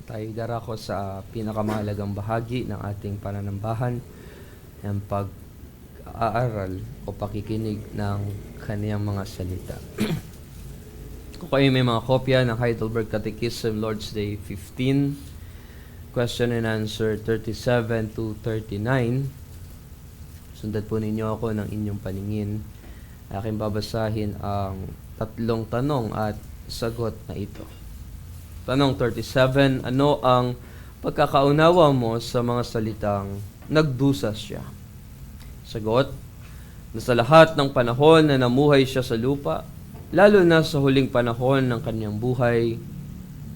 Tayo darako sa pinakamahalagang bahagi ng ating pananambahan, ang pag-aaral o pakikinig ng kaniyang mga salita. Kung kayo may mga kopya ng Heidelberg Catechism, Lord's Day 15, question and answer 37 to 39, sundan po ninyo ako ng inyong paningin. Aking babasahin ang tatlong tanong at sagot na ito. Tanong 37, ano ang pagkakaunawa mo sa mga salitang nagdusa siya? Sagot, na sa lahat ng panahon na namuhay siya sa lupa, lalo na sa huling panahon ng kanyang buhay,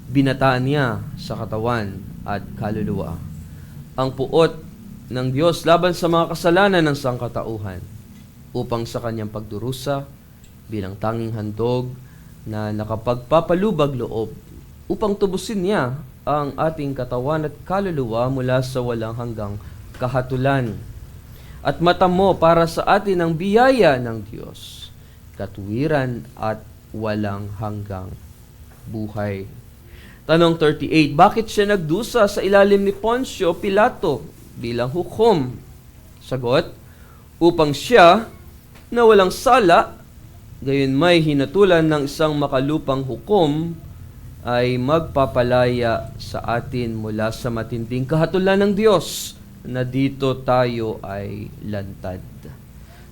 binataan niya sa katawan at kaluluwa ang puot ng Diyos laban sa mga kasalanan ng sangkatauhan, upang sa kanyang pagdurusa bilang tanging handog na nakapagpapalubag loob, upang tubusin niya ang ating katawan at kaluluwa mula sa walang hanggang kahatulan. At matamo para sa atin ang biyaya ng Diyos, katuwiran at walang hanggang buhay. Tanong 38, bakit siya nagdusa sa ilalim ni Poncio Pilato bilang hukom? Sagot, upang siya na walang sala, gayon may hinatulan ng isang makalupang hukom, ay magpapalaya sa atin mula sa matinding kahatulan ng Diyos na dito tayo ay lantad.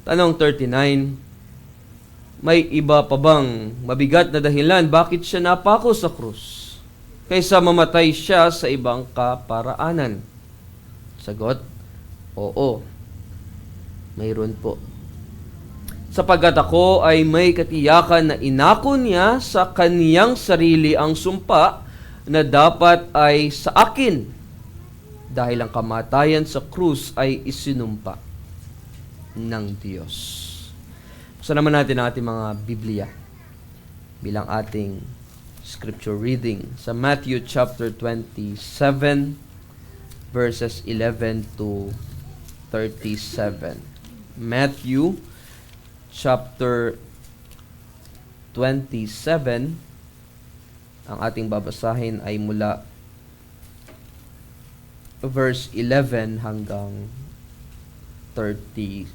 Tanong 39, may iba pa bang mabigat na dahilan bakit siya napako sa krus kaysa mamatay siya sa ibang kaparaanan? Sagot, oo, mayroon po. Sapagkat ako ay may katiyakan na inako niya sa kaniyang sarili ang sumpa na dapat ay sa akin, dahil ang kamatayan sa krus ay isinumpa ng Diyos. Buksan naman natin ang ating mga Biblia bilang ating scripture reading sa Matthew chapter 27 verses 11 to 37. Matthew chapter 27, ang ating babasahin ay mula verse 11 hanggang 37.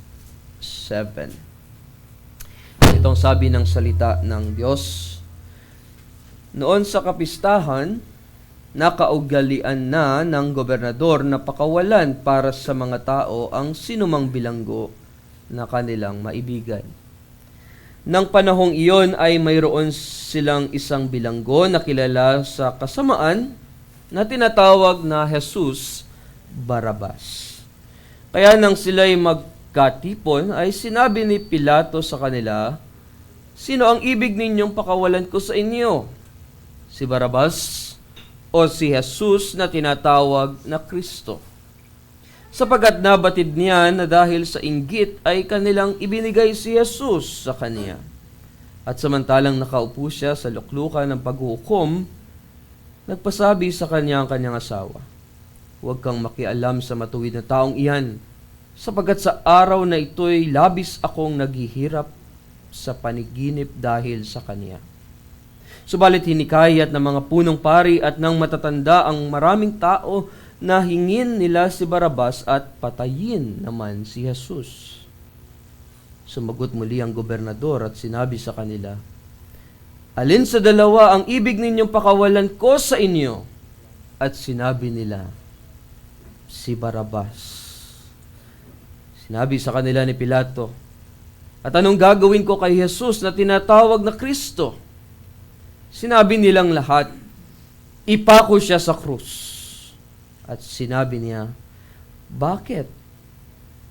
Itong sabi ng salita ng Diyos, noon sa kapistahan, nakaugalian na ng gobernador na pakawalan para sa mga tao ang sinumang bilanggo na kanilang maibigan. Nang panahong iyon ay mayroon silang isang bilanggo na kilala sa kasamaan na tinatawag na Jesus Barrabas. Kaya nang sila'y magkatipon ay sinabi ni Pilato sa kanila, sino ang ibig ninyong pakawalan ko sa inyo? Si Barrabas o si Jesus na tinatawag na Kristo? Sapagkat nabatid niya na dahil sa inggit ay kanilang ibinigay si Jesus sa kaniya. At samantalang nakaupo siya sa luklukan ng paghuhukom, nagpasabi sa kanya ang kanyang asawa, huwag kang makialam sa matuwid na taong iyan, sapagkat sa araw na ito'y labis akong naghihirap sa paniginip dahil sa kaniya. Subalit hinikayat ng mga punong pari at ng matatanda ang maraming tao na hingin nila si Barrabas at patayin naman si Jesus. Sumagot muli ang gobernador at sinabi sa kanila, alin sa dalawa ang ibig ninyong pakawalan ko sa inyo? At sinabi nila, si Barrabas. Sinabi sa kanila ni Pilato, at anong gagawin ko kay Jesus na tinatawag na Kristo? Sinabi nilang lahat, ipako siya sa krus. At sinabi niya, bakit?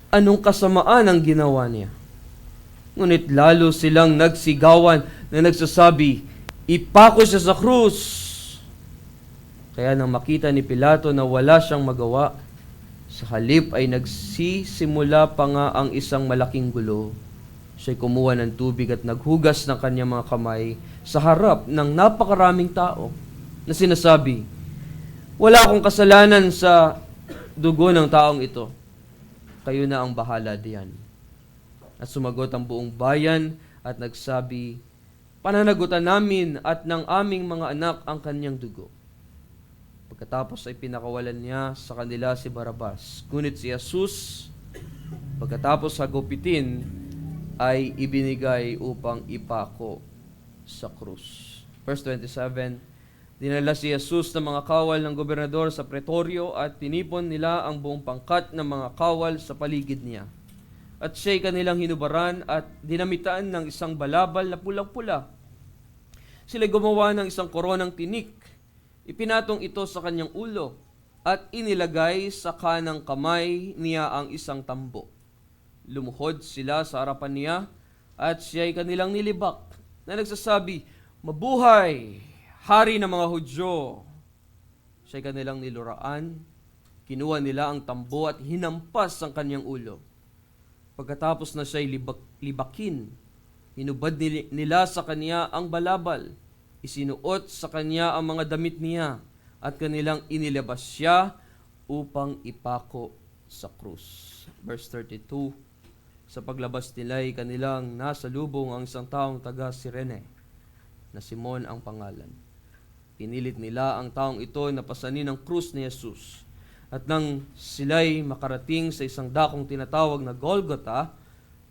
Anong kasamaan ang ginawa niya? Ngunit lalo silang nagsigawan na nagsasabi, ipako siya sa krus. Kaya nang makita ni Pilato na wala siyang magawa, sa halip ay nagsisimula pa nga ang isang malaking gulo. Siya'y kumuha ng tubig at naghugas ng kanyang mga kamay sa harap ng napakaraming tao na sinasabi, wala akong kasalanan sa dugo ng taong ito. Kayo na ang bahala diyan. At sumagot ang buong bayan at nagsabi, pananagutan namin at ng aming mga anak ang kanyang dugo. Pagkatapos ay pinakawalan niya sa kanila si Barabas. Ngunit si Jesus, pagkatapos hagupitin, ay ibinigay upang ipako sa krus. Verse 27, dinala si Jesus ng mga kawal ng gobernador sa pretoryo at tinipon nila ang buong pangkat ng mga kawal sa paligid niya. At siya'y kanilang hinubaran at dinamitaan ng isang balabal na pulang-pula. Sila gumawa ng isang koronang tinik. Ipinatong ito sa kanyang ulo at inilagay sa kanang kamay niya ang isang tambo. Lumuhod sila sa harapan niya at siya'y kanilang nilibak na nagsasabi, "Mabuhay, Hari ng mga Hudyo!" Siya'y kanilang niluraan, kinuha nila ang tambo at hinampas ang kanyang ulo. Pagkatapos na siya'y libakin, hinubad nila sa kanya ang balabal, isinuot sa kanya ang mga damit niya, at kanilang inilabas siya upang ipako sa krus. Verse 32, sa paglabas nila'y kanilang nasa lubong ang isang taong taga Sirene, na Simon ang pangalan. Pinilit nila ang taong ito na pasanin ang krus ni Jesus. At nang sila'y makarating sa isang dakong tinatawag na Golgotha,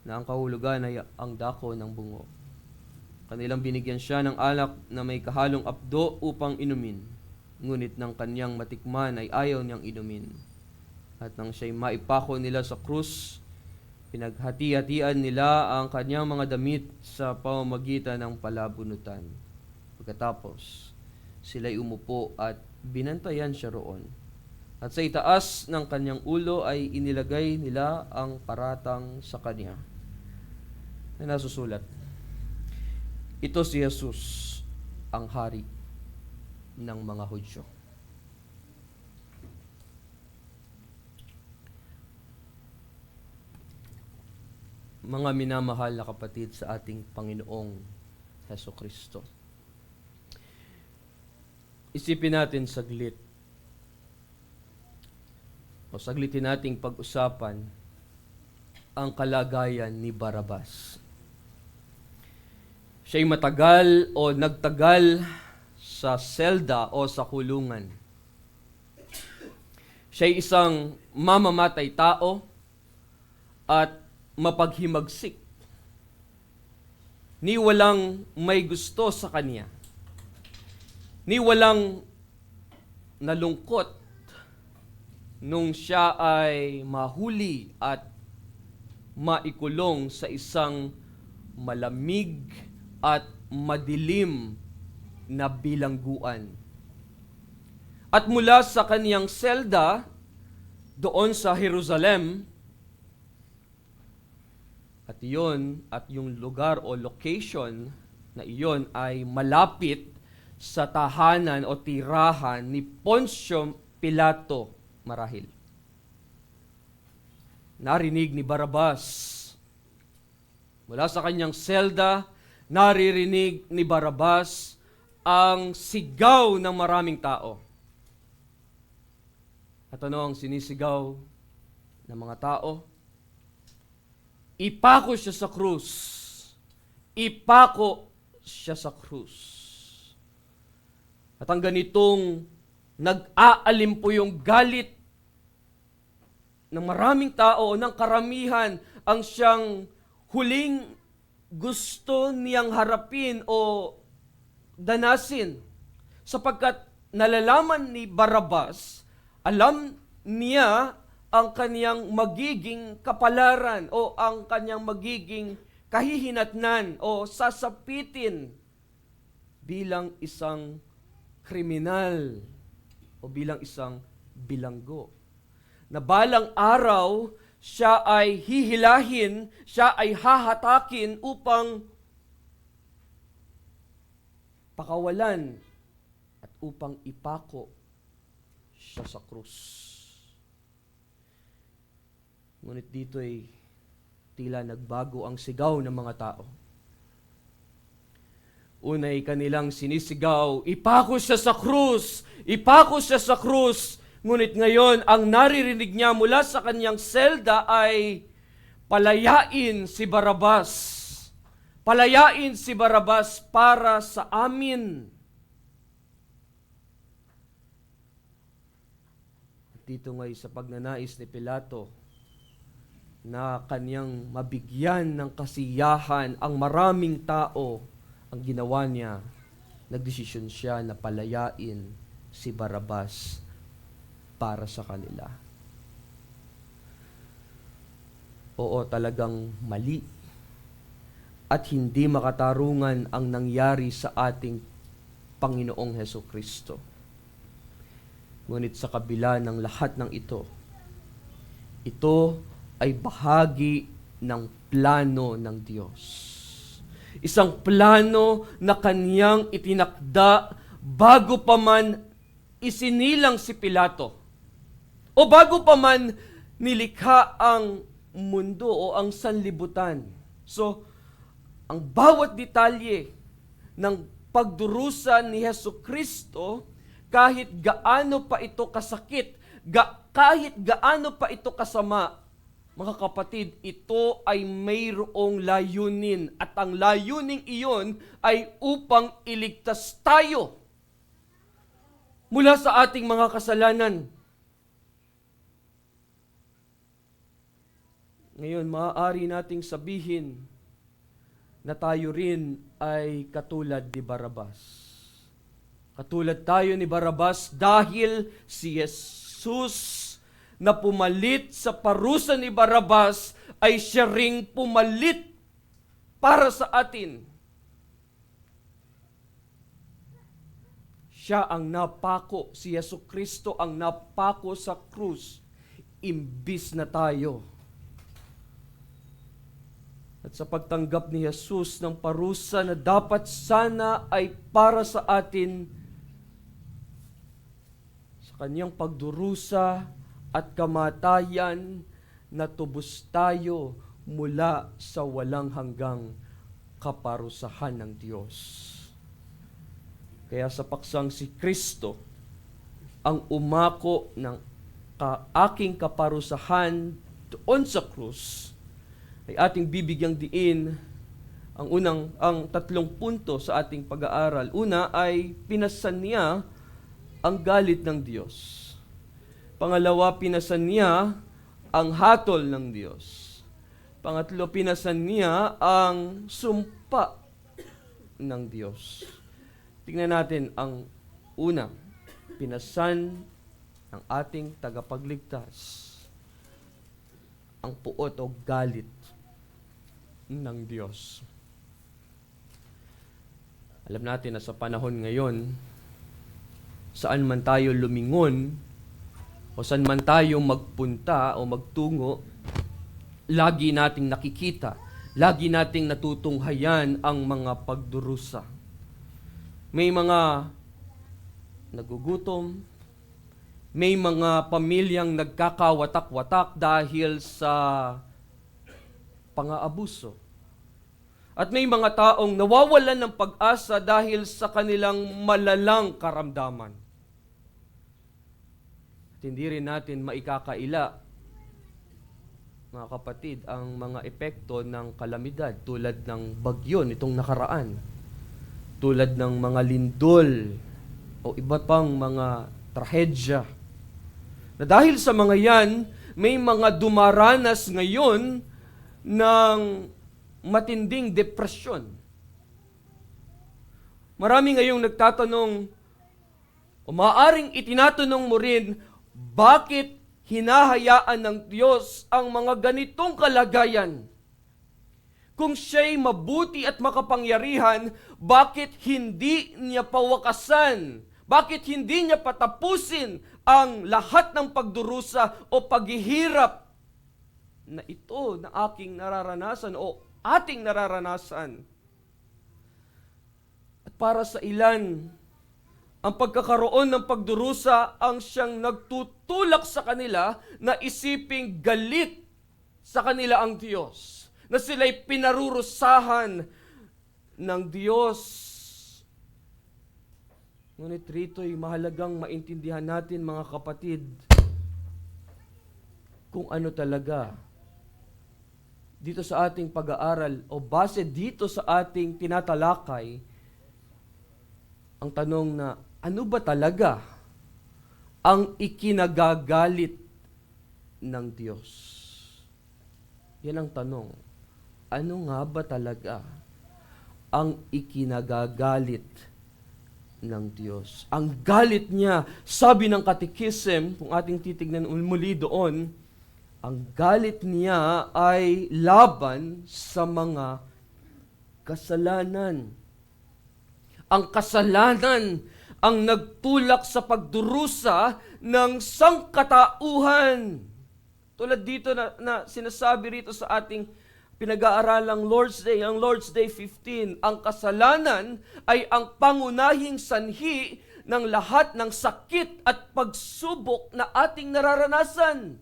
na ang kahulugan ay ang dako ng bungo, kanilang binigyan siya ng alak na may kahalong apdo upang inumin. Ngunit nang kanyang matikman ay ayaw niyang inumin. At nang siya'y maipako nila sa krus, pinaghati-hatian nila ang kanyang mga damit sa pamamagitan ng palabunutan. Pagkatapos, sila'y umupo at binantayan siya roon. At sa itaas ng kanyang ulo ay inilagay nila ang paratang sa kanya na nasusulat, "Ito si Jesus, ang Hari ng mga Hudyo." Mga minamahal na kapatid sa ating Panginoong Hesukristo, isipin natin saglitin nating pag-usapan ang kalagayan ni Barabas. Siya'y matagal o nagtagal sa selda o sa kulungan. Siya'y isang mamamatay tao at mapaghimagsik. Ni walang may gusto sa kanya. Ni walang nalungkot nung siya ay mahuli at maikulong sa isang malamig at madilim na bilangguan. At mula sa kaniyang selda doon sa Jerusalem, at yung lugar o location na iyon ay malapit sa tahanan o tirahan ni Poncio Pilato marahil. Narinig ni Barabas mula sa kanyang selda, naririnig ni Barabas ang sigaw ng maraming tao. At ano ang sinisigaw ng mga tao? Ipako siya sa krus. Ipako siya sa krus. At ang ganitong nag-aalim po yung galit ng maraming tao, ng karamihan, ang siyang huling gusto niyang harapin o danasin. Sapagkat nalalaman ni Barabas, alam niya ang kaniyang magiging kapalaran o ang kaniyang magiging kahihinatnan o sasapitin bilang isang kriminal o bilang isang bilanggo. Na balang araw, siya ay hihilahin, siya ay hahatakin upang pakawalan at upang ipako siya sa krus. Ngunit dito ay tila nagbago ang sigaw ng mga tao. Unay kanilang sinisigaw, ipako siya sa krus! Ipako siya sa krus! Ngunit ngayon, ang naririnig niya mula sa kanyang selda ay palayain si Barabas. Palayain si Barabas para sa amin. dito ngay sa pagnanais ni Pilato na kanyang mabigyan ng kasiyahan ang maraming tao, ang ginawa niya, nagdesisyon siya na palayain si Barrabas para sa kanila. Oo, talagang mali at hindi makatarungan ang nangyari sa ating Panginoong Hesukristo. Ngunit sa kabila ng lahat ng ito ay bahagi ng plano ng Diyos. Isang plano na Kanyang itinakda bago pa man isinilang si Pilato o bago pa man nilikha ang mundo o ang sanlibutan. So, ang bawat detalye ng pagdurusa ni Hesukristo, kahit gaano pa ito kasakit, kahit gaano pa ito kasama, mga kapatid, ito ay mayroong layunin at ang layuning iyon ay upang iligtas tayo mula sa ating mga kasalanan. Ngayon, maaari nating sabihin na tayo rin ay katulad ni Barrabas. Katulad tayo ni Barrabas dahil si Jesus na pumalit sa parusa ni Barrabas ay siya ring pumalit para sa atin. Siya ang napako, si Jesucristo ang napako sa krus, imbis na tayo. At sa pagtanggap ni Jesus ng parusa na dapat sana ay para sa atin, sa kanyang pagdurusa at kamatayan, natubos tayo mula sa walang hanggang kaparusahan ng Diyos. Kaya sa paksang si Kristo ang umako ng aking kaparusahan doon sa krus, ay ating bibigyang diin ang tatlong punto sa ating pag-aaral. Una ay pinasan niya ang galit ng Diyos. Pangalawa, pinasan niya ang hatol ng Diyos. Pangatlo, pinasan niya ang sumpa ng Diyos. Tingnan natin ang una, pinasan ng ating tagapagligtas ang puot o galit ng Diyos. Alam natin na sa panahon ngayon, saan man tayo lumingon, o saan man tayo magpunta o magtungo, lagi nating nakikita, lagi nating natutunghayan ang mga pagdurusa. May mga nagugutom, may mga pamilyang nagkakawatak-watak dahil sa pang-aabuso. At may mga taong nawawalan ng pag-asa dahil sa kanilang malalang karamdaman. Hindi rin natin maikakaila, mga kapatid, ang mga epekto ng kalamidad tulad ng bagyo nitong nakaraan, tulad ng mga lindol o iba pang mga trahedya. Na dahil sa mga yan, may mga dumaranas ngayon ng matinding depresyon. Marami ngayong nagtatanong, o maaaring itinatanong mo rin, bakit hinahayaan ng Diyos ang mga ganitong kalagayan? Kung siya'y mabuti at makapangyarihan, bakit hindi niya pawakasan? Bakit hindi niya patapusin ang lahat ng pagdurusa o paghihirap na ito na aking nararanasan o ating nararanasan? At para sa ilan, ang pagkakaroon ng pagdurusa ang siyang nagtutulak sa kanila na isiping galit sa kanila ang Diyos, na sila'y pinarurusahan ng Diyos. Ngunit rito'y mahalagang maintindihan natin, mga kapatid, kung ano talaga dito sa ating pag-aaral o base dito sa ating tinatalakay, ang tanong na ano ba talaga ang ikinagagalit ng Diyos. Yan ang tanong. Ano nga ba talaga ang ikinagagalit ng Diyos? Ang galit niya, sabi ng Catechism, kung ating titignan muli doon, ang galit niya ay laban sa mga kasalanan. Ang kasalanan ang nagtulak sa pagdurusa ng sangkatauhan. Tulad dito na sinasabi rito sa ating pinag-aaralang Lord's Day, ang Lord's Day 15, ang kasalanan ay ang pangunahing sanhi ng lahat ng sakit at pagsubok na ating nararanasan.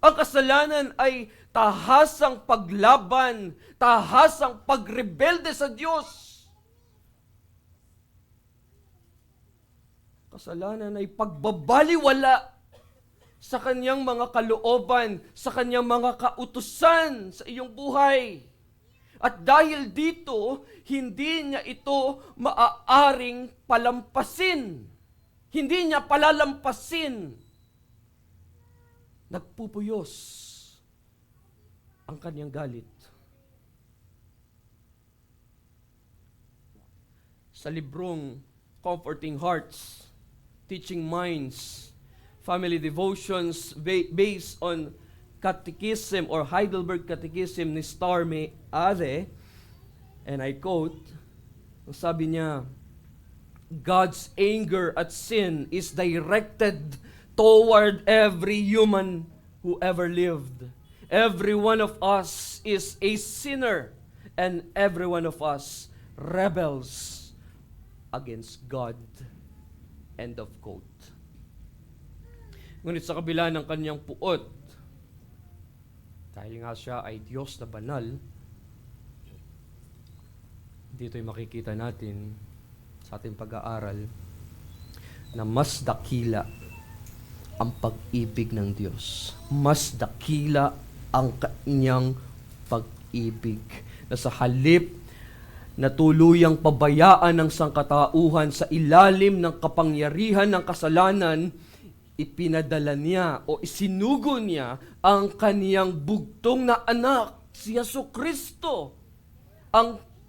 Ang kasalanan ay tahasang paglaban, tahasang pagrebelde sa Diyos. Kasalanan ay pagbabaliwala sa kanyang mga kalooban, sa kanyang mga kautusan sa iyong buhay. At dahil dito, hindi niya ito maaaring palampasin. Hindi niya palalampasin. Nagpupuyos ang kanyang galit. Sa librong Comforting Hearts, Teaching Minds, Family Devotions based on Catechism or Heidelberg Catechism ni Stormy Ade, and I quote, sabi niya, God's anger at sin is directed toward every human who ever lived. Every one of us is a sinner, and every one of us rebels against God. End of quote. Ngunit sa kabila ng kanyang puot, dahil nga siya ay Diyos na banal, dito'y makikita natin sa ating pag-aaral na mas dakila ang pag-ibig ng Diyos. Mas dakila ang kanyang pag-ibig. Na sa halip na tuluyang pabayaan ng sangkatauhan sa ilalim ng kapangyarihan ng kasalanan, ipinadala niya o isinugo niya ang kaniyang bugtong na anak, si Jesucristo.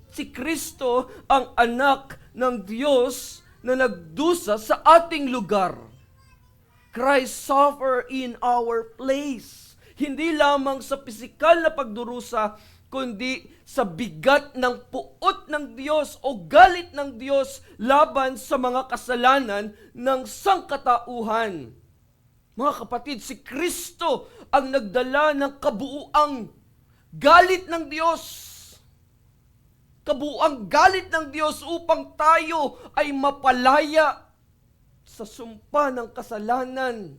Si Kristo ang anak ng Diyos na nagdusa sa ating lugar. Christ suffered in our place. Hindi lamang sa pisikal na pagdurusa, kundi sa bigat ng puot ng Diyos o galit ng Diyos laban sa mga kasalanan ng sangkatauhan. Mga kapatid, si Kristo ang nagdala ng kabuuang galit ng Diyos. Kabuuang galit ng Diyos upang tayo ay mapalaya sa sumpa ng kasalanan.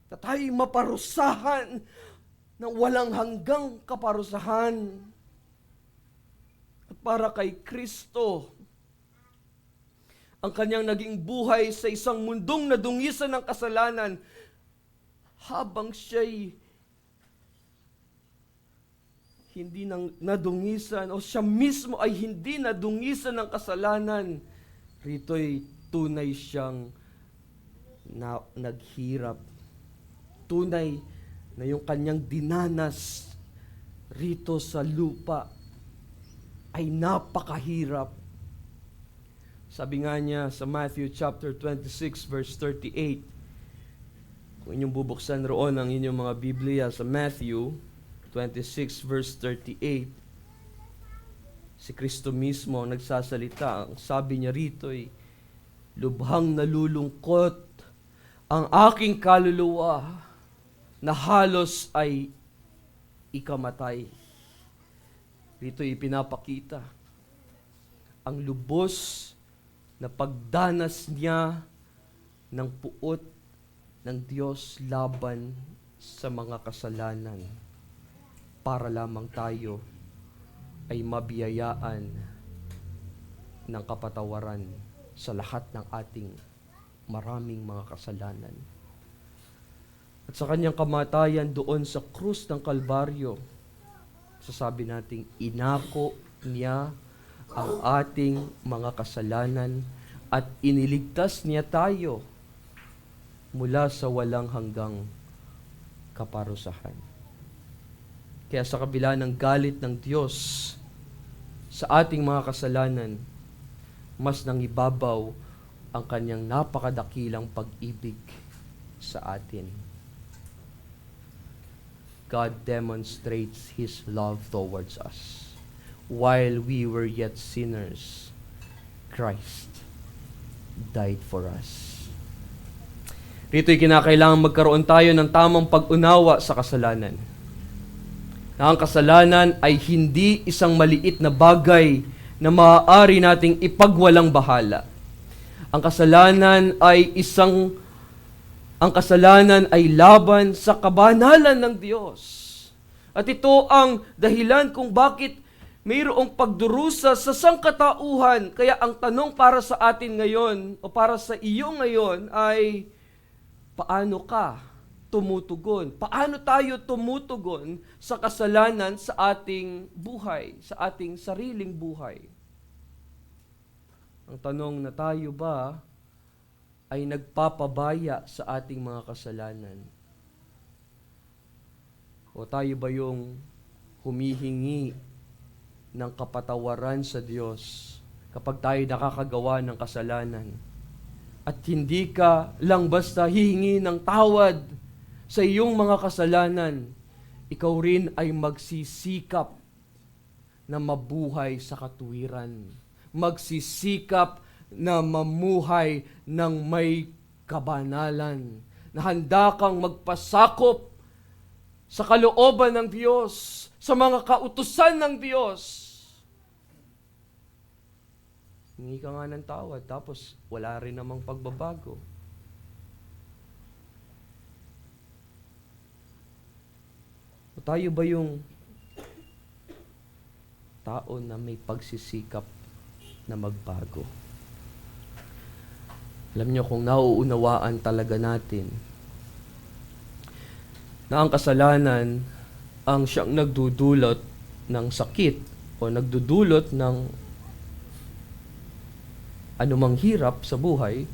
Na tayo'y maparusahan ng walang hanggang kaparusahan. At para kay Kristo, ang kanyang naging buhay sa isang mundong nadungisan ng kasalanan, habang siya'y hindi nadungisan o siya mismo ay hindi nadungisan ng kasalanan, rito'y tunay siyang naghirap. Tunay na yung kanyang dinanas rito sa lupa ay napakahirap. Sabi nga niya sa Matthew chapter 26 verse 38, kung inyong bubuksan roon ang inyong mga Biblia sa Matthew 26 verse 38, si Kristo mismo ang nagsasalita. Ang sabi niya rito ay, lubhang nalulungkot ang aking kaluluwa na halos ay ikamatay. Rito ipinapakita ang lubos na pagdanas niya ng puot ng Diyos laban sa mga kasalanan para lamang tayo ay mabiyayaan ng kapatawaran sa lahat ng ating maraming mga kasalanan. At sa kanyang kamatayan doon sa krus ng Kalbaryo, sasabi nating inako niya ang ating mga kasalanan at iniligtas niya tayo mula sa walang hanggang kaparusahan. Kaya sa kabila ng galit ng Diyos sa ating mga kasalanan, mas nangibabaw ang kanyang napakadakilang pag-ibig sa atin. God demonstrates His love towards us. While we were yet sinners, Christ died for us. Rito'y kinakailangan magkaroon tayo ng tamang pag-unawa sa kasalanan. Na ang kasalanan ay hindi isang maliit na bagay na maaari nating ipagwalang bahala. Ang kasalanan ay laban sa kabanalan ng Diyos. At ito ang dahilan kung bakit mayroong pagdurusa sa sangkatauhan. Kaya ang tanong para sa atin ngayon o para sa iyo ngayon ay, paano ka tumutugon? Paano tayo tumutugon sa kasalanan sa ating buhay, sa ating sariling buhay? Ang tanong na tayo ba ay nagpapabaya sa ating mga kasalanan? O tayo ba yung humihingi ng kapatawaran sa Diyos kapag tayo nakakagawa ng kasalanan? At hindi ka lang basta hihingi ng tawad sa iyong mga kasalanan, ikaw rin ay magsisikap na mabuhay sa katuwiran. Magsisikap na mamuhay ng may kabanalan. Na handa kang magpasakop sa kalooban ng Diyos, sa mga kautusan ng Diyos. Hingi ka nga ng tawad, tapos wala rin namang pagbabago. O tayo ba yung tao na may pagsisikap na magbago? Alam niyo, kung nauunawaan talaga natin na ang kasalanan ang siyang nagdudulot ng sakit o nagdudulot ng anumang hirap sa buhay,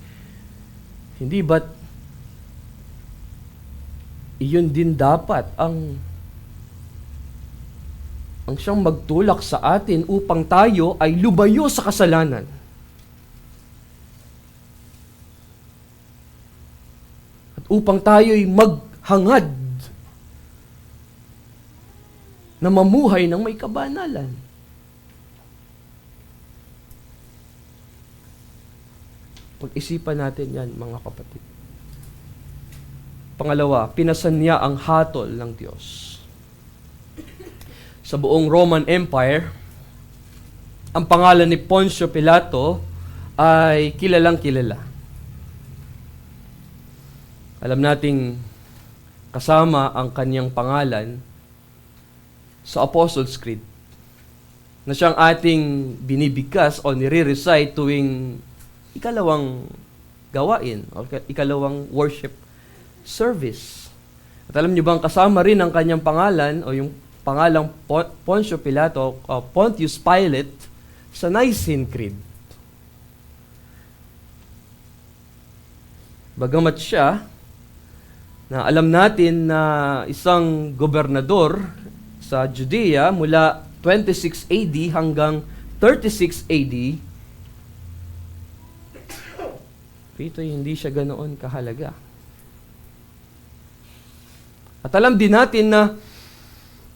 hindi ba't iyon din dapat ang siyang magtulak sa atin upang tayo ay lumayo sa kasalanan? At upang tayo'y maghangad na mamuhay ng may kabanalan. Pag-isipan natin yan, mga kapatid. Pangalawa, pinasan niya ang hatol ng Diyos. Sa buong Roman Empire, ang pangalan ni Poncio Pilato ay kilalang kilala. Alam nating kasama ang kanyang pangalan sa Apostles' Creed, na siyang ating binibigkas o nire-recite tuwing ikalawang gawain o ikalawang worship service. At alam niyo bang kasama rin ang kanyang pangalan o yung pangalang Poncio Pilato o Pontius Pilate sa Nicene Creed. Bagamat siya na alam natin na isang gobernador sa Judea mula 26 AD hanggang 36 AD, ito hindi siya ganoon kahalaga. At alam din natin na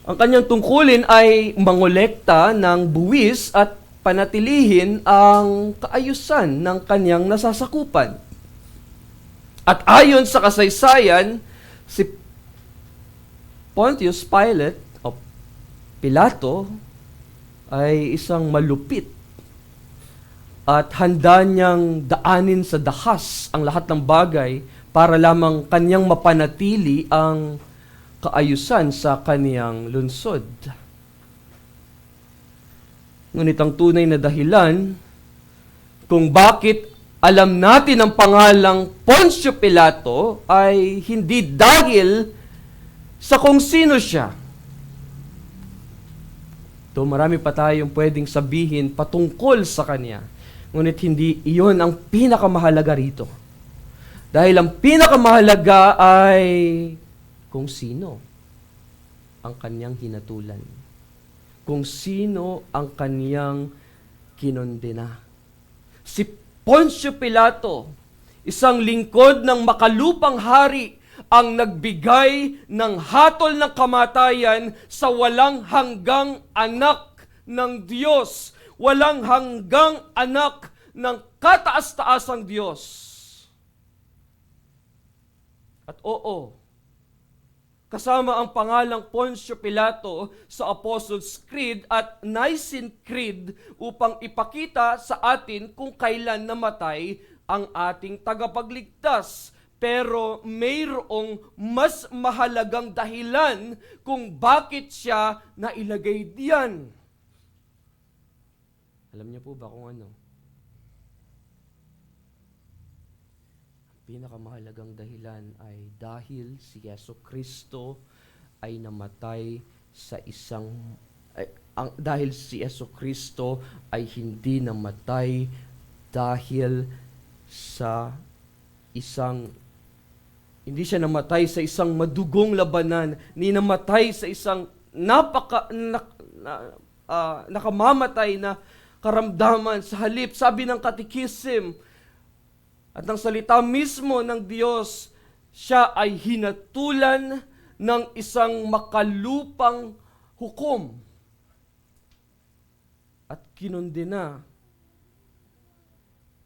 ang kanyang tungkulin ay mangolekta ng buwis at panatilihin ang kaayusan ng kanyang nasasakupan. At ayon sa kasaysayan, si Pontius Pilate o Pilato ay isang malupit at handa niyang daanin sa dahas ang lahat ng bagay para lamang kanyang mapanatili ang kaayusan sa kaniyang lungsod. Ngunit ang tunay na dahilan kung bakit alam natin ang pangalang Poncio Pilato ay hindi dahil sa kung sino siya. Marami pa tayong pwedeng sabihin patungkol sa kanya. Ngunit hindi iyon ang pinakamahalaga rito. Dahil ang pinakamahalaga ay kung sino ang kanyang hinatulan. Kung sino ang kanyang kinondena. Si Poncio Pilato, isang lingkod ng makalupang hari, ang nagbigay ng hatol ng kamatayan sa walang hanggang anak ng Diyos. Walang hanggang anak ng kataas-taasang Diyos. At oo, kasama ang pangalang Poncio Pilato sa Apostles' Creed at Nicene Creed upang ipakita sa atin kung kailan namatay ang ating tagapagligtas. Pero mayroong mas mahalagang dahilan kung bakit siya nailagay diyan. Alam niyo po ba kung ano? Pinakamahalagang dahilan ay dahil si Jesucristo ay namatay sa dahil si Jesucristo ay hindi namatay dahil sa hindi siya namatay sa isang madugong labanan, ni namatay sa isang nakamamatay na karamdaman. Sa halip, sabi ng Katekism at ng salita mismo ng Diyos, siya ay hinatulan ng isang makalupang hukom at kinondena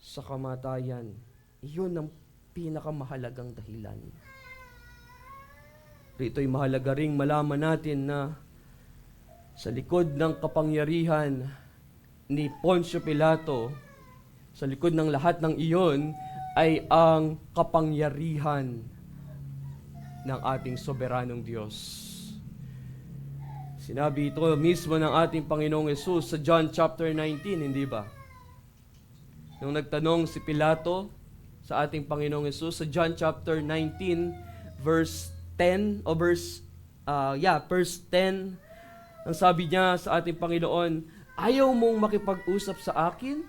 sa kamatayan. Iyon ang pinakamahalagang dahilan. Rito'y mahalaga ring malaman natin na sa likod ng kapangyarihan ni Poncio Pilato, sa likod ng lahat ng iyon, ay ang kapangyarihan ng ating soberanong Diyos. Sinabi ito mismo ng ating Panginoong Hesus sa John chapter 19, hindi ba? Nung nagtanong si Pilato sa ating Panginoong Hesus sa John chapter 19 verse 10 o verse 10, ang sabi niya sa ating Panginoon, ayaw mong makipag-usap sa akin?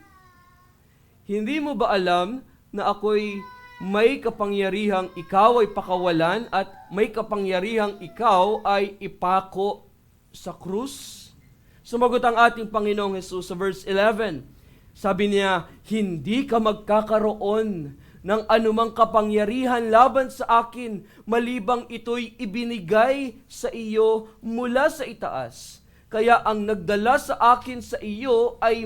Hindi mo ba alam na ako'y may kapangyarihang ikaw ay pakawalan at may kapangyarihang ikaw ay ipako sa krus? Sumagot ang ating Panginoong Hesus sa verse 11. Sabi niya, hindi ka magkakaroon ng anumang kapangyarihan laban sa akin, malibang ito'y ibinigay sa iyo mula sa itaas. Kaya ang nagdala sa akin sa iyo ay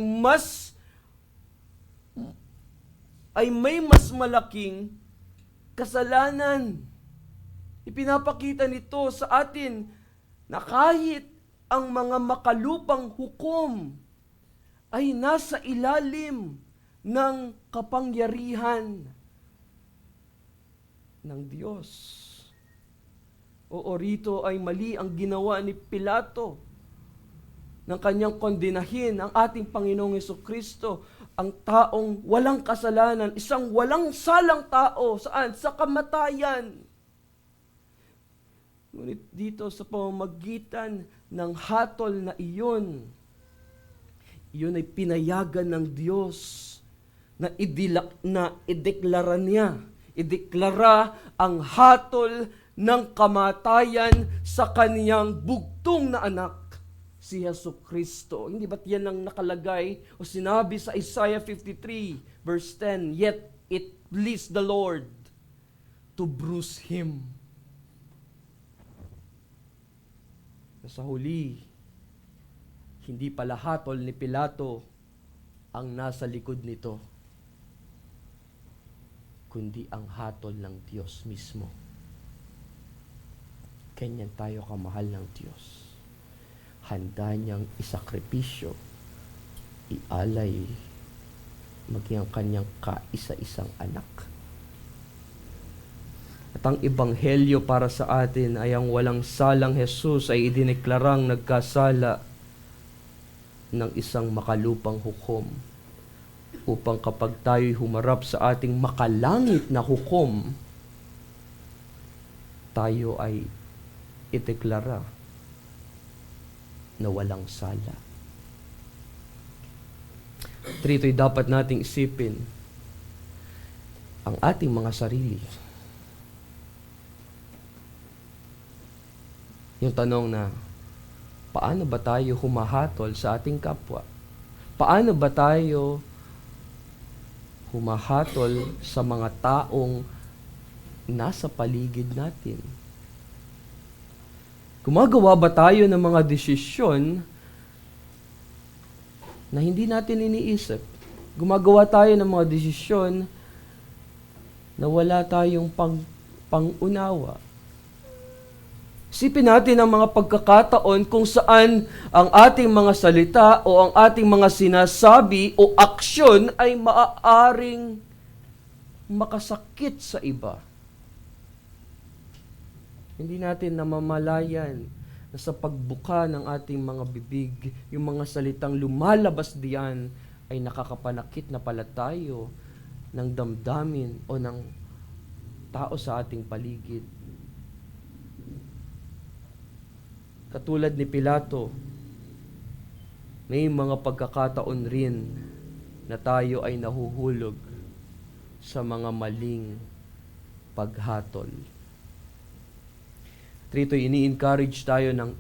may mas malaking kasalanan. Ipinapakita nito sa atin na kahit ang mga makalupang hukom ay nasa ilalim ng kapangyarihan ng Diyos. Oo, rito ay mali ang ginawa ni Pilato ng kanyang kondenahin ang ating Panginoong Jesucristo, ang taong walang kasalanan, isang walang salang tao, saan? Sa kamatayan. Ngunit dito sa pamamagitan ng hatol na iyon ay pinayagan ng Diyos na ideklara niya. Ideklara ang hatol ng kamatayan sa kaniyang bugtong na anak, si Jesucristo. Hindi ba't yan ang nakalagay o sinabi sa Isaiah 53 verse 10, yet it pleased the Lord to bruise Him. Sa huli, hindi pala hatol ni Pilato ang nasa likod nito, kundi ang hatol ng Diyos mismo. Ganyan tayo kamahal ng Diyos. Handa niyang isakripisyo, ialay, maging ang kanyang kaisa-isang anak. At ang ebanghelyo para sa atin ay ang walang salang Jesus ay idineklarang nagkasala ng isang makalupang hukom, upang kapag tayo'y humarap sa ating makalangit na hukom, tayo ay ideklara na walang sala. Trito'y dapat nating isipin ang ating mga sarili. Yung tanong na, paano ba tayo humahatol sa ating kapwa? Paano ba tayo humahatol sa mga taong nasa paligid natin? Gumagawa ba tayo ng mga desisyon na hindi natin iniisip? Gumagawa tayo ng mga desisyon na wala tayong pangunawa? Isipin natin ang mga pagkakataon kung saan ang ating mga salita o ang ating mga sinasabi o aksyon ay maaaring makasakit sa iba. Hindi natin namamalayan na sa pagbuka ng ating mga bibig, yung mga salitang lumalabas diyan ay nakakapanakit na pala tayo ng damdamin o ng tao sa ating paligid. Katulad ni Pilato, may mga pagkakataon rin na tayo ay nahuhulog sa mga maling paghatol. Trito, ini-encourage tayo ng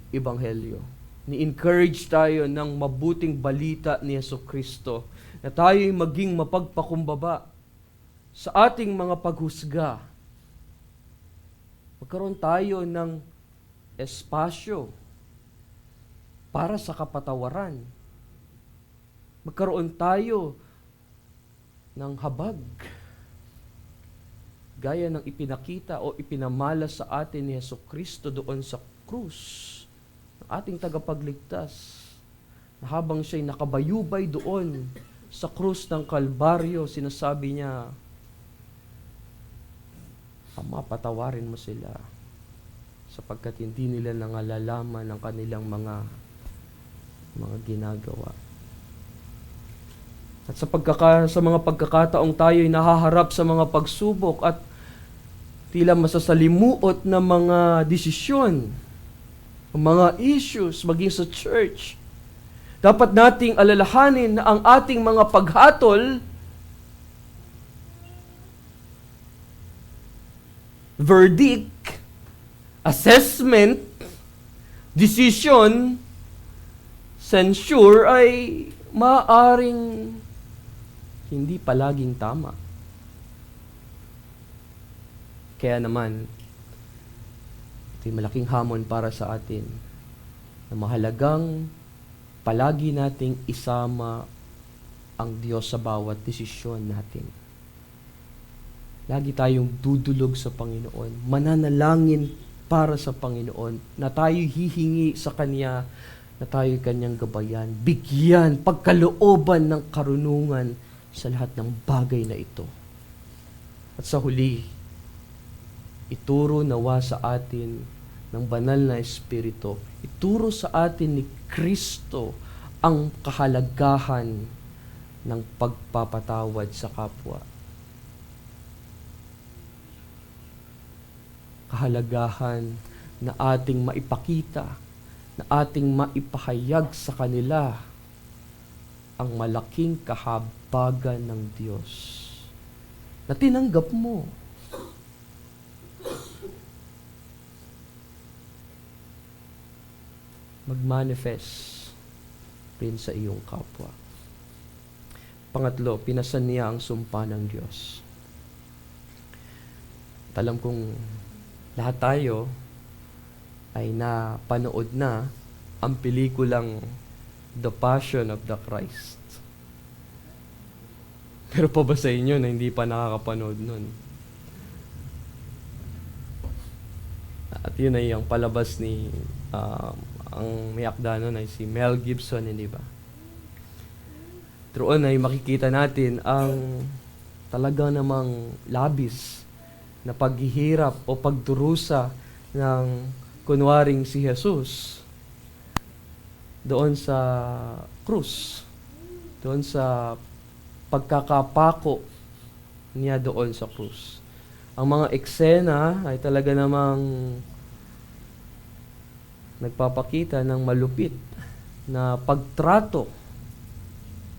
Ebanghelyo. Ni-encourage tayo ng mabuting balita ni Jesucristo na tayo'y maging mapagpakumbaba sa ating mga paghusga. Magkaroon tayo ng espasyo para sa kapatawaran. Magkaroon tayo ng habag gaya ng ipinakita o ipinamala sa atin ni Jesucristo doon sa krus, ng ating tagapagligtas, na habang siya'y nakabayubay doon sa krus ng Kalbaryo, sinasabi niya, Ama, patawarin mo sila sapagkat hindi nila nangalalaman ang kanilang mga ginagawa. At sa mga pagkakataong tayo'y nahaharap sa mga pagsubok at tila masasalimuot na mga desisyon, mga issues, maging sa church, dapat nating alalahanin na ang ating mga paghatol, verdict, assessment, decision, censure ay maaaring hindi palaging tama. Kaya naman, ito'y malaking hamon para sa atin na mahalagang palagi nating isama ang Diyos sa bawat desisyon natin. Lagi tayong dudulog sa Panginoon, mananalangin para sa Panginoon, na tayo'y hihingi sa Kanya, na tayo'y Kanyang gabayan, bigyan, pagkalooban ng karunungan sa lahat ng bagay na ito. At sa huli, ituro nawa sa atin ng banal na Espiritu, ituro sa atin ni Kristo ang kahalagahan ng pagpapatawad sa kapwa. Kahalagahan na ating maipakita, na ating maipahayag sa kanila ang malaking kahabagan ng Diyos na tinanggap mo. Mag-manifest rin sa iyong kapwa. Pangatlo, pinasan niya ang sumpa ng Diyos. At alam kong lahat tayo ay napanood na ang pelikulang The Passion of the Christ. Pero pa ba sa inyo na hindi pa nakakapanood nun? At yun ay ang palabas ni ang may akda nun ay si Mel Gibson, hindi ba? Doon ay makikita natin ang talaga namang labis na paghihirap o pagdurusa ng kunwaring si Jesus doon sa krus, doon sa pagkakapako niya doon sa krus. Ang mga eksena ay talaga namang nagpapakita ng malupit na pagtrato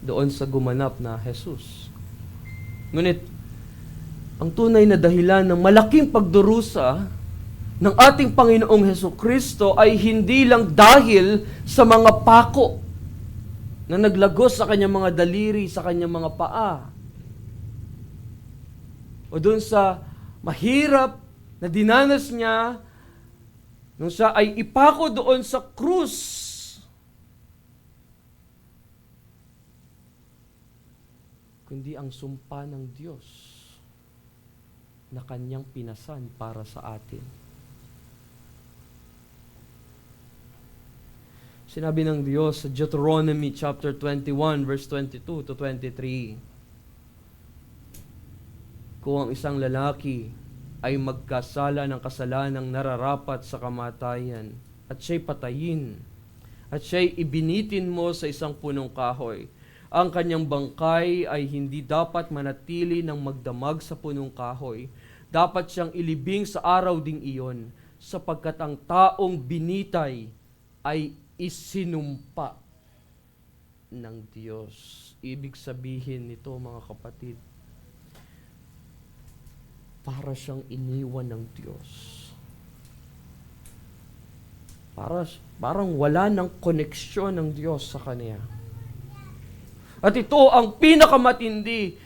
doon sa gumanap na Jesus. Ngunit, ang tunay na dahilan ng malaking pagdurusa ng ating Panginoong Hesukristo ay hindi lang dahil sa mga pako na naglagos sa kanyang mga daliri, sa kanyang mga paa, o doon sa mahirap na dinanas niya nung siya ay ipako doon sa krus. Kundi ang sumpa ng Diyos na kanyang pinasan para sa atin. Sinabi ng Diyos sa Deuteronomy chapter 21 verse 22 to 23. Kung ang isang lalaki ay magkasala ng kasalanang nararapat sa kamatayan at siya'y patayin at siya'y ibinitin mo sa isang punong kahoy, ang kanyang bangkay ay hindi dapat manatili ng magdamag sa punong kahoy. Dapat siyang ilibing sa araw ding iyon, sapagkat ang taong binitay ay isinumpa ng Diyos. Ibig sabihin nito, mga kapatid, para siyang iniwan ng Diyos. Parang wala ng koneksyon ng Diyos sa kanya. At ito ang pinakamatindi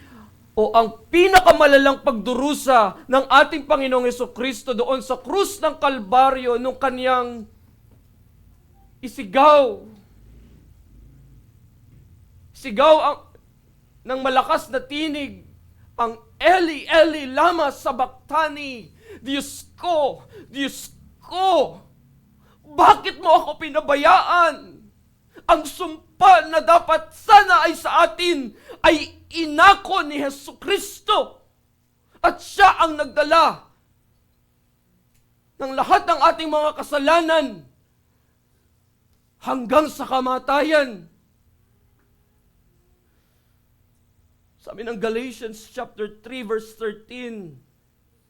o ang pinakamalalang pagdurusa ng ating Panginoong Hesukristo doon sa krus ng Kalbaryo nung kaniyang isigaw ng malakas na tinig, ang Eli, Eli, lama sabachthani, Diyos ko, bakit mo ako pinabayaan? Ang sumpa na dapat sana ay sa atin ay inako ni Hesukristo, at siya ang nagdala ng lahat ng ating mga kasalanan hanggang sa kamatayan. Sabi ng Galatians chapter 3 verse 13,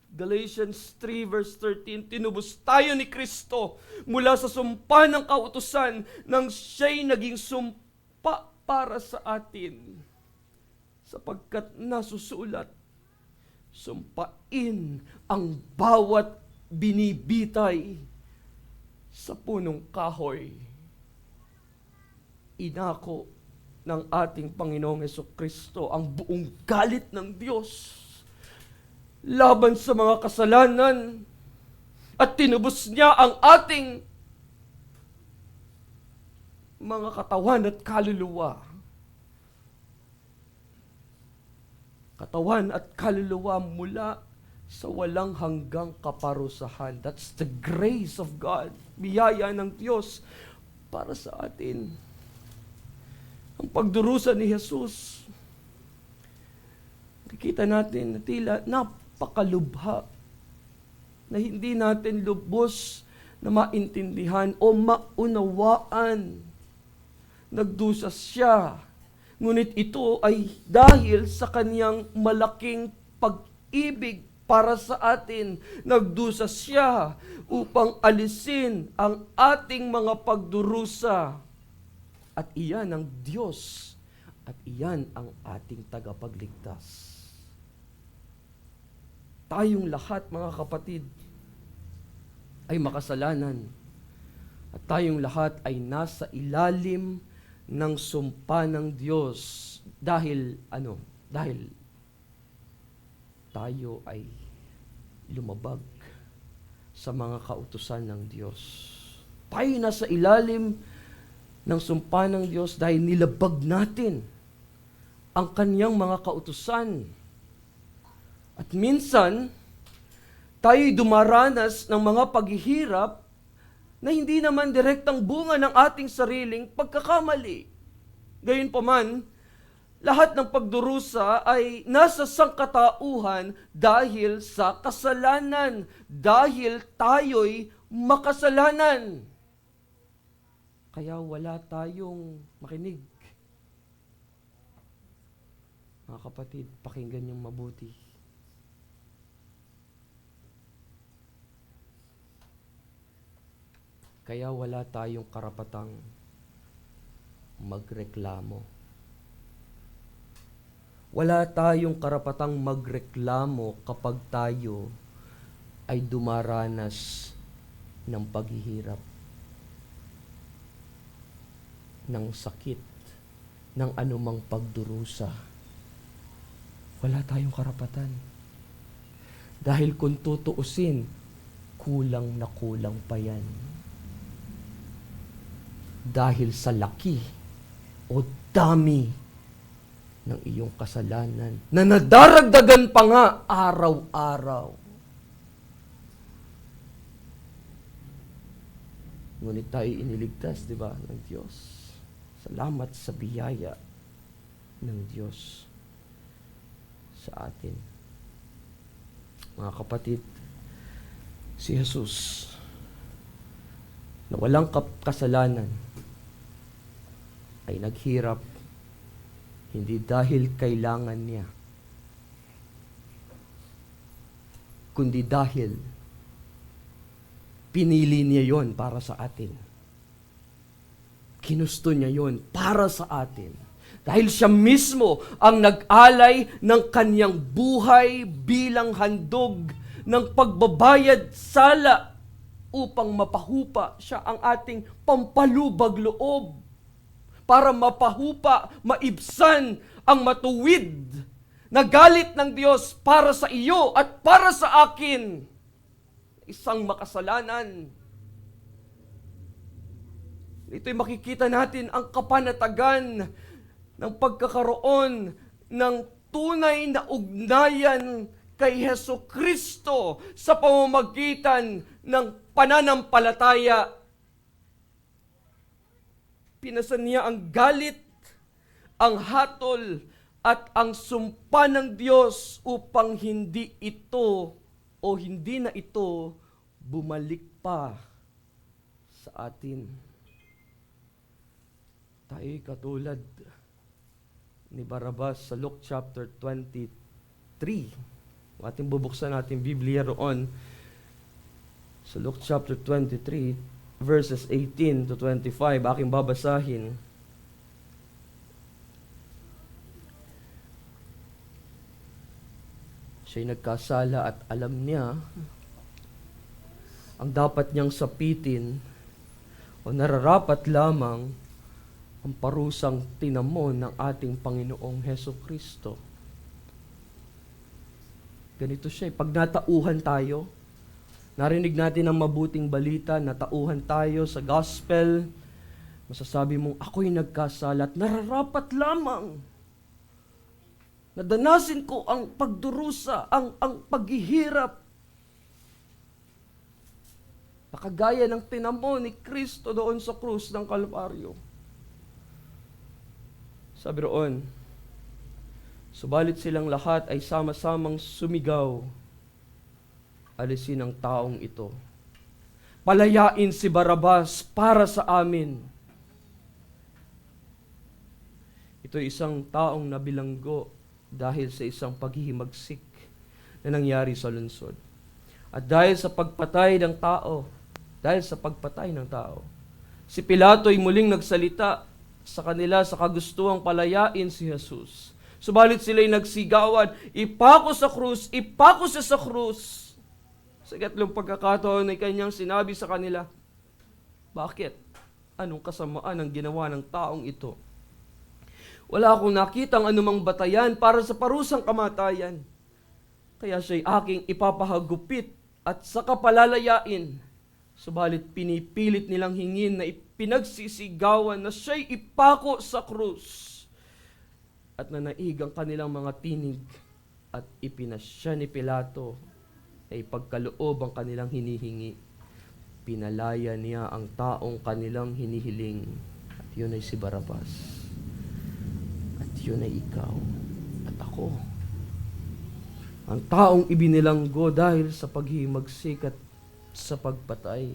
Galatians 3 verse 13, tinubos tayo ni Kristo mula sa sumpa ng kautusan nang siya'y naging sumpa para sa atin. Sapagkat nasusulat, sumpain ang bawat binibitay sa punong kahoy. Inako ng ating Panginoong Hesukristo ang buong galit ng Diyos laban sa mga kasalanan, at tinubos niya ang ating mga katawan at kaluluwa. Katawan at kaluluwa mula sa walang hanggang kaparusahan. That's the grace of God. Biyaya ng Diyos para sa atin. Ang pagdurusa ni Jesus, nakikita natin na tila napakalubha na hindi natin lubos na maintindihan o maunawaan. Nagdusa siya, ngunit ito ay dahil sa kaniyang malaking pag-ibig para sa atin. Nagdusa siya upang alisin ang ating mga pagdurusa. At iyan ang Diyos, at iyan ang ating tagapagligtas. Tayong lahat, mga kapatid, ay makasalanan. At tayong lahat ay nasa ilalim ng sumpa ng Diyos. Dahil tayo ay lumabag sa mga kautusan ng Diyos. Tayo nasa ilalim ng sumpa ng Diyos dahil nilabag natin ang kaniyang mga kautusan. At minsan, tayo'y dumaranas ng mga paghihirap na hindi naman direktang bunga ng ating sariling pagkakamali. Gayunpaman, lahat ng pagdurusa ay nasa sangkatauhan dahil sa kasalanan, dahil tayo'y makasalanan. Kaya wala tayong makinig. Mga kapatid, pakinggan niyong mabuti. Kaya wala tayong karapatang magreklamo Wala tayong karapatang magreklamo kapag tayo ay dumaranas ng paghihirap, ng sakit, ng anumang pagdurusa. Wala tayong karapatan. Dahil kung tutuusin, kulang na kulang pa yan. Dahil sa laki o dami ng iyong kasalanan na nadaragdagan pa nga araw-araw. Ngunit tayo iniligtas, di ba, ng Diyos. Salamat sa biyaya ng Diyos sa atin. Mga kapatid, si Jesus na walang kasalanan ay naghirap hindi dahil kailangan niya, kundi dahil pinili niya yon para sa atin. Ginusto niya yon para sa atin. Dahil siya mismo ang nag-alay ng kanyang buhay bilang handog ng pagbabayad sala upang mapahupa siya ang ating pampalubag loob. Para mapahupa, maibsan ang matuwid na galit ng Diyos para sa iyo at para sa akin. Isang makasalanan. Ito'y makikita natin ang kapanatagan ng pagkakaroon ng tunay na ugnayan kay Hesukristo sa pamamagitan ng pananampalataya. Pinasan niya ang galit, ang hatol, at ang sumpa ng Diyos upang hindi na ito bumalik pa sa atin. Tayo'y katulad ni Barabas sa Luke chapter 23. Ating bubuksan natin Biblia roon sa Luke chapter 23, verses 18 to 25. Aking babasahin. Siya'y nagkasala at alam niya ang dapat niyang sapitin o nararapat lamang ang parusang tinamon ng ating Panginoong Hesukristo. Ganito siya. Pag natauhan tayo, narinig natin ang mabuting balita, natauhan tayo sa gospel, masasabi mong, ako'y nagkasala at nararapat lamang. Nadanasin ko ang pagdurusa, ang paghihirap. Nakagaya ng tinamon ni Kristo doon sa krus ng Kalbaryo. Sabi roon, subalit silang lahat ay sama-samang sumigaw, alisin ang taong ito. Palayain si Barabas para sa amin. Ito'y isang taong nabilanggo dahil sa isang paghihimagsik na nangyari sa lungsod. At dahil sa pagpatay ng tao, si Pilato'y muling nagsalita sa kanila sa kagustuhang palayain si Jesus. Subalit sila'y nagsigawan, ipako sa krus, ipako siya sa krus. Sa ikatlong pagkakataon ay kanyang sinabi sa kanila, bakit? Anong kasamaan ang ginawa ng taong ito? Wala akong nakitang anumang batayan para sa parusang kamatayan. Kaya siya'y aking ipapahagupit at saka palalayain. Subalit pinipilit nilang hingin na pinagsisigawan na siya'y ipako sa krus. At nanaig ang kanilang mga tinig at ipinasya ni Pilato ay pagkaloob ang kanilang hinihingi. Pinalaya niya ang taong kanilang hinihiling. At yun ay si Barabas. At yun ay ikaw at ako. Ang taong ibinilanggo dahil sa paghihimagsik at sa pagpatay.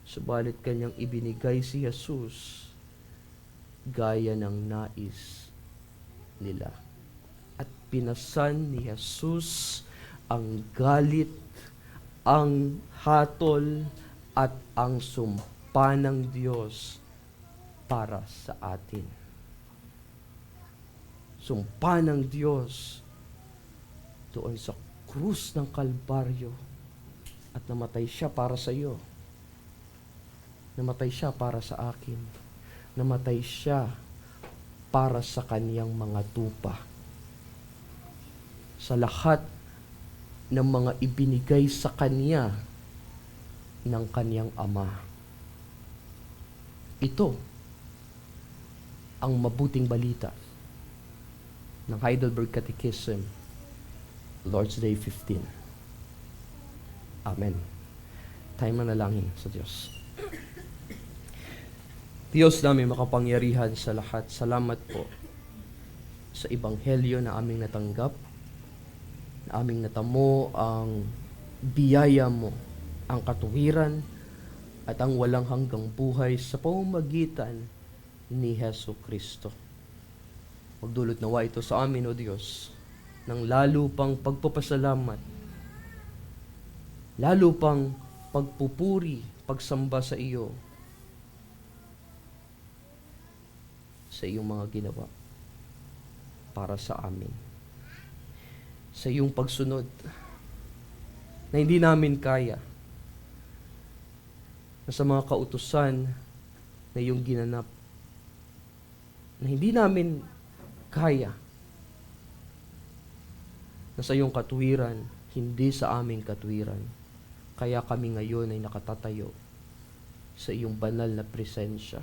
Subalit kanyang ibinigay si Jesus gaya ng nais nila. At pinasan ni Jesus ang galit, ang hatol, at ang sumpa ng Diyos para sa atin. sumpa ng Diyos doon sa krus ng Kalbaryo at namatay siya para sa iyo. Namatay siya para sa akin. Namatay siya para sa kaniyang mga tupa. Sa lahat ng mga ibinigay sa kanya ng kaniyang Ama. Ito ang mabuting balita ng Heidelberg Catechism, Lord's Day 15. Amen. Tayo manalangin sa Diyos. Diyos namin makapangyarihan sa lahat, salamat po sa ebanghelyo na aming natanggap, na aming natamo ang biyaya mo, ang katuwiran at ang walang hanggang buhay sa pamamagitan ni Hesu Kristo. Magdulot nawa ito sa amin, O Diyos, ng lalo pang pagpapasalamat, lalo pang pagpupuri, pagsamba sa iyo, sa iyong mga ginawa para sa amin. Sa iyong pagsunod na hindi namin kaya, na sa mga kautusan na iyong ginanap, na hindi namin kaya, na sa iyong katuwiran, hindi sa aming katuwiran. Kaya kami ngayon ay nakatatayo sa iyong banal na presensya.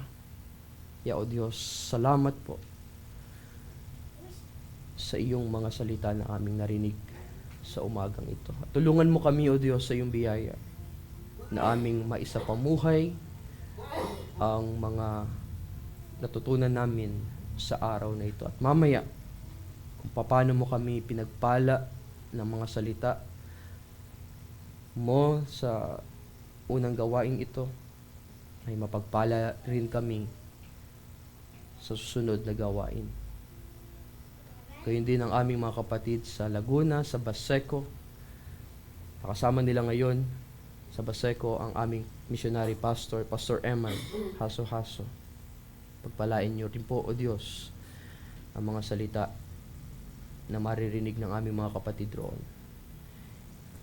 Ya o Diyos, salamat po sa iyong mga salita na aming narinig sa umagang ito. At tulungan mo kami, O Diyos, sa iyong biyaya na aming maisapamuhay ang mga natutunan namin sa araw na ito. At mamaya, kung paano mo kami pinagpala ng mga salita mo sa unang gawaing ito, ay mapagpala rin kami sa susunod na gawain. Gayon din ang aming mga kapatid sa Laguna, sa Baseco. Nakasama nila ngayon sa Baseco ang aming missionary pastor, Pastor Eman Haso-Haso. Pagpalain niyo rin po, O Diyos, ang mga salita na maririnig ng aming mga kapatid roon.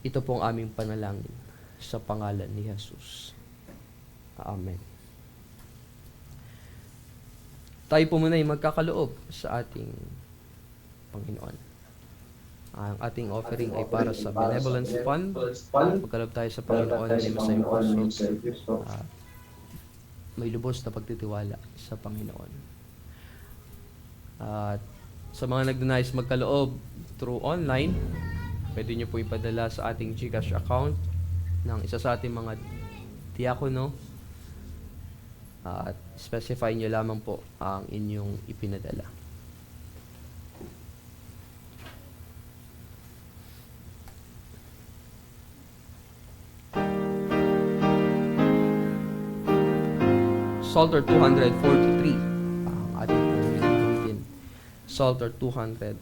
Ito po ang aming panalangin sa pangalan ni Jesus. Amen. Tayo po muna ay magkakaloob sa ating Panginoon. Ang ating offering ay para sa Benevolence Fund. Magkaloob tayo sa Panginoon na sa iyong puso. May lubos na pagtitiwala sa Panginoon. At sa mga nagdanais magkaloob through online, pwede nyo po ipadala sa ating GCash account ng isa sa ating mga diakono. At specify nyo lamang po ang inyong ipinadala. Psalter 243 ang ating pong gamitin. Psalter 243.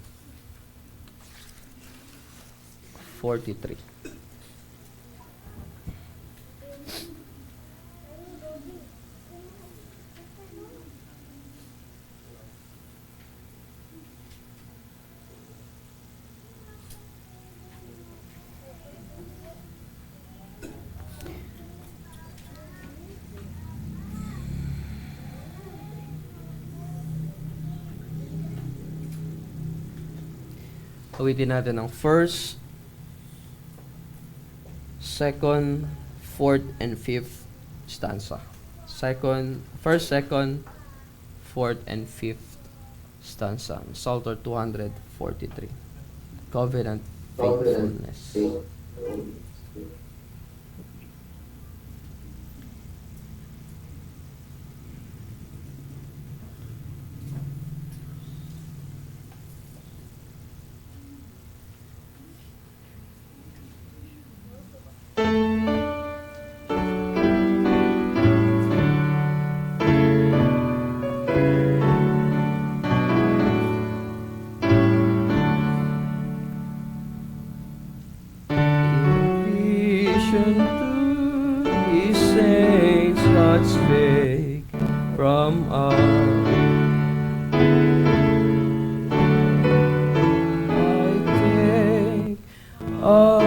Awitin natin ang first, second, fourth, and fifth stanza. First, second, fourth, and fifth stanza. Psalter 243. Covenant faithfulness. of